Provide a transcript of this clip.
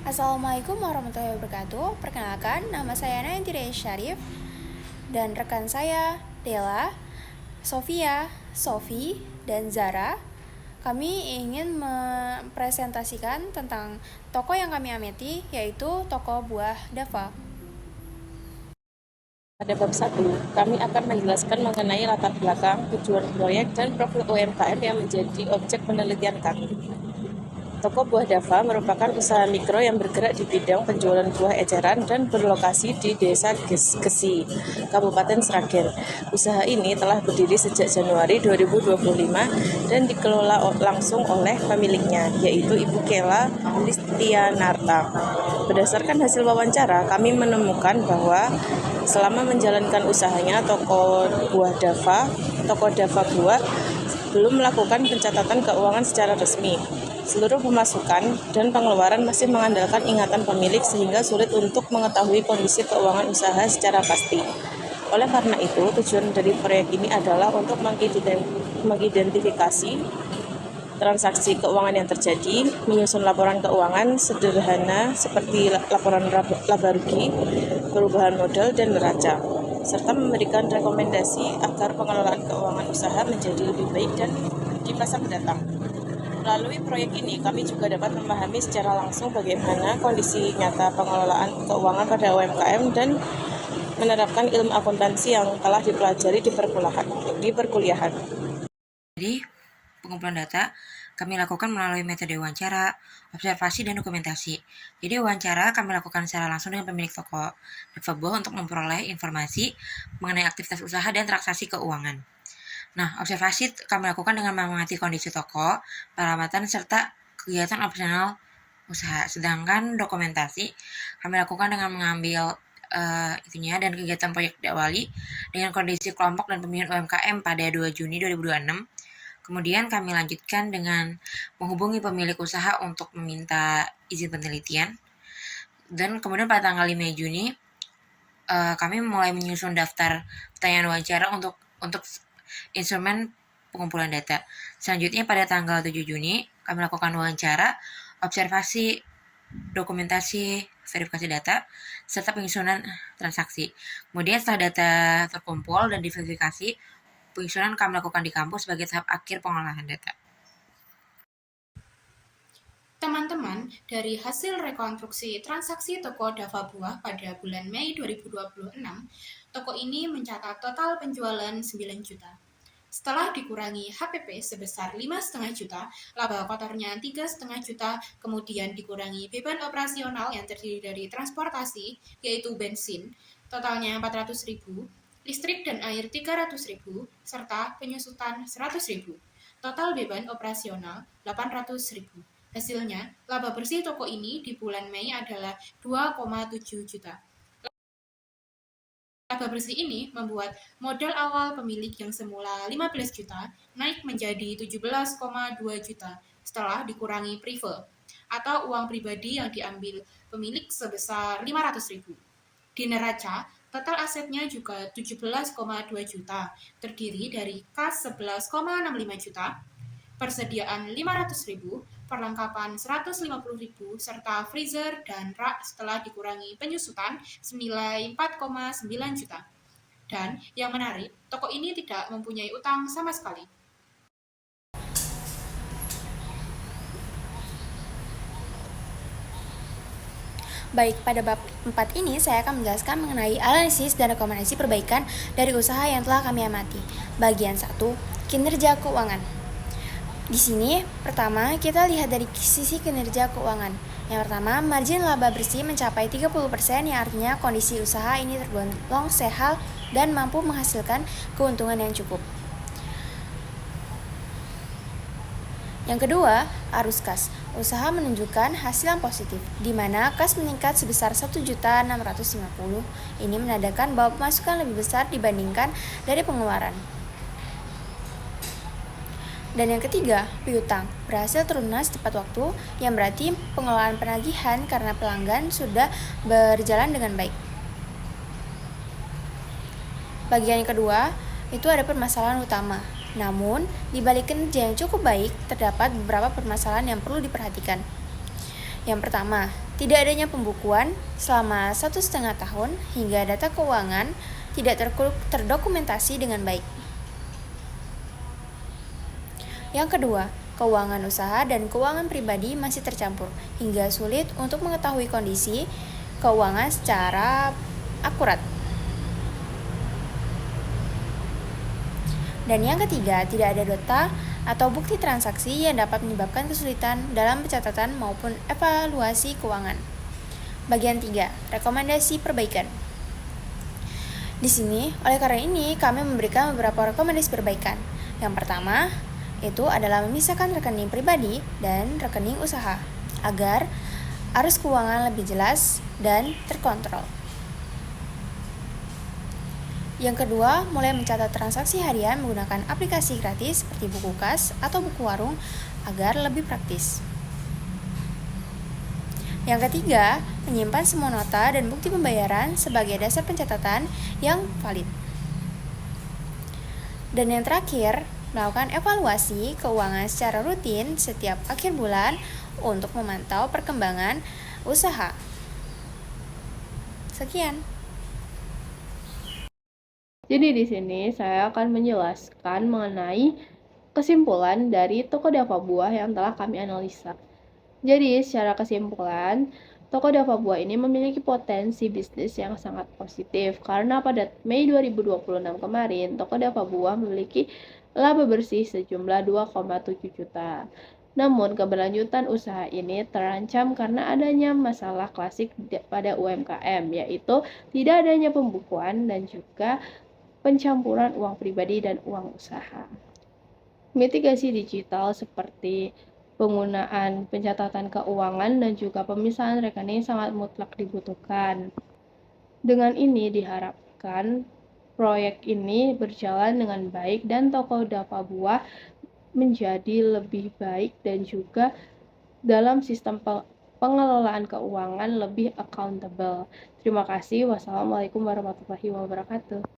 Assalamualaikum warahmatullahi wabarakatuh. Perkenalkan, nama saya Nayantira Syarif dan rekan saya Dela, Sofia, Sofi, dan Zara. Kami ingin mempresentasikan tentang toko yang kami amati, yaitu toko buah Dava. Pada bab 1, kami akan menjelaskan mengenai latar belakang, tujuan proyek, dan profil UMKM yang menjadi objek penelitian kami. Toko Buah Dava merupakan usaha mikro yang bergerak di bidang penjualan buah eceran dan berlokasi di Desa Gesi, Kabupaten Sragen. Usaha ini telah berdiri sejak Januari 2025 dan dikelola langsung oleh pemiliknya, yaitu Ibu Kela Listianarta. Berdasarkan hasil wawancara, kami menemukan bahwa selama menjalankan usahanya, toko Dava Buah belum melakukan pencatatan keuangan secara resmi. Seluruh pemasukan dan pengeluaran masih mengandalkan ingatan pemilik sehingga sulit untuk mengetahui kondisi keuangan usaha secara pasti. Oleh karena itu, tujuan dari proyek ini adalah untuk mengidentifikasi transaksi keuangan yang terjadi, menyusun laporan keuangan sederhana seperti laporan laba rugi, perubahan modal, dan neraca, serta memberikan rekomendasi agar pengelolaan keuangan usaha menjadi lebih baik dan di masa mendatang. Melalui proyek ini, kami juga dapat memahami secara langsung bagaimana kondisi nyata pengelolaan keuangan pada UMKM dan menerapkan ilmu akuntansi yang telah dipelajari di perkuliahan. Jadi, pengumpulan data kami lakukan melalui metode wawancara, observasi, dan dokumentasi. Jadi, wawancara kami lakukan secara langsung dengan pemilik toko Dava Buah untuk memperoleh informasi mengenai aktivitas usaha dan transaksi keuangan. Nah, observasi kami lakukan dengan mengamati kondisi toko, perawatan, serta kegiatan operasional usaha. Sedangkan dokumentasi kami lakukan dengan mengambil dan kegiatan proyek diawali dengan kondisi kelompok dan pemilihan UMKM pada 2 Juni 2026. Kemudian kami lanjutkan dengan menghubungi pemilik usaha untuk meminta izin penelitian. Dan kemudian pada tanggal 5 Juni kami mulai menyusun daftar pertanyaan wawancara untuk instrumen pengumpulan data. Selanjutnya pada tanggal 7 Juni kami lakukan wawancara, observasi, dokumentasi, verifikasi data, serta penyusunan transaksi. Kemudian setelah data terkumpul dan diverifikasi, penyusunan kami lakukan di kampus sebagai tahap akhir pengolahan data. Teman-teman, dari hasil rekonstruksi transaksi toko Dava Buah pada bulan Mei 2026, toko ini mencatat total penjualan 9 juta. Setelah dikurangi HPP sebesar 5,5 juta, laba kotornya 3,5 juta, kemudian dikurangi beban operasional yang terdiri dari transportasi, yaitu bensin, totalnya 400.000, listrik dan air 300.000, serta penyusutan 100.000. Total beban operasional 800.000. Hasilnya, laba bersih toko ini di bulan Mei adalah 2,7 juta. Laba bersih ini membuat modal awal pemilik yang semula 15 juta naik menjadi 17,2 juta setelah dikurangi prive atau uang pribadi yang diambil pemilik sebesar 500.000. Di neraca, total asetnya juga 17,2 juta, terdiri dari kas 11,65 juta, persediaan 500.000, perlengkapan 150.000, serta freezer dan rak setelah dikurangi penyusutan senilai 4,9 juta. Dan yang menarik, toko ini tidak mempunyai utang sama sekali. Baik, pada bab 4 ini saya akan menjelaskan mengenai analisis dan rekomendasi perbaikan dari usaha yang telah kami amati. Bagian 1, kinerja keuangan. Di sini, pertama kita lihat dari sisi kinerja keuangan. Yang pertama, margin laba bersih mencapai 30%, yang artinya kondisi usaha ini tergolong sehat dan mampu menghasilkan keuntungan yang cukup. Yang kedua, arus kas. Usaha menunjukkan hasil yang positif, di mana kas meningkat sebesar 1.650.000. Ini menandakan bahwa pemasukan lebih besar dibandingkan dari pengeluaran. Dan yang ketiga, piutang berhasil terlunas tepat waktu, yang berarti pengelolaan penagihan karena pelanggan sudah berjalan dengan baik. Bagian yang kedua, itu ada permasalahan utama. Namun, di balik kinerja yang cukup baik, terdapat beberapa permasalahan yang perlu diperhatikan. Yang pertama, Tidak adanya pembukuan selama 1,5 tahun hingga data keuangan tidak terdokumentasi dengan baik. Yang kedua, keuangan usaha dan keuangan pribadi masih tercampur hingga sulit untuk mengetahui kondisi keuangan secara akurat. Dan yang ketiga, tidak ada data atau bukti transaksi yang dapat menyebabkan kesulitan dalam pencatatan maupun evaluasi keuangan. Bagian 3, rekomendasi perbaikan. Di sini, oleh karena ini, kami memberikan beberapa rekomendasi perbaikan. Yang pertama, itu adalah memisahkan rekening pribadi dan rekening usaha, agar arus keuangan lebih jelas dan terkontrol. Yang kedua, mulai mencatat transaksi harian menggunakan aplikasi gratis seperti buku kas atau buku warung agar lebih praktis. Yang ketiga, menyimpan semua nota dan bukti pembayaran sebagai dasar pencatatan yang valid. Dan yang terakhir, melakukan evaluasi keuangan secara rutin setiap akhir bulan untuk memantau perkembangan usaha. Sekian. Jadi di sini saya akan menjelaskan mengenai kesimpulan dari toko Dava Buah yang telah kami analisa. Jadi secara kesimpulan, toko Dava Buah ini memiliki potensi bisnis yang sangat positif karena pada Mei 2026 kemarin, toko Dava Buah memiliki laba bersih sejumlah 2,7 juta. Namun keberlanjutan usaha ini terancam karena adanya masalah klasik pada UMKM, yaitu tidak adanya pembukuan dan juga pencampuran uang pribadi dan uang usaha. Mitigasi digital seperti penggunaan pencatatan keuangan dan juga pemisahan rekening sangat mutlak dibutuhkan. Dengan ini diharapkan proyek ini berjalan dengan baik dan toko Dava Buah menjadi lebih baik dan juga dalam sistem pengelolaan keuangan lebih accountable. Terima kasih. Wassalamualaikum warahmatullahi wabarakatuh.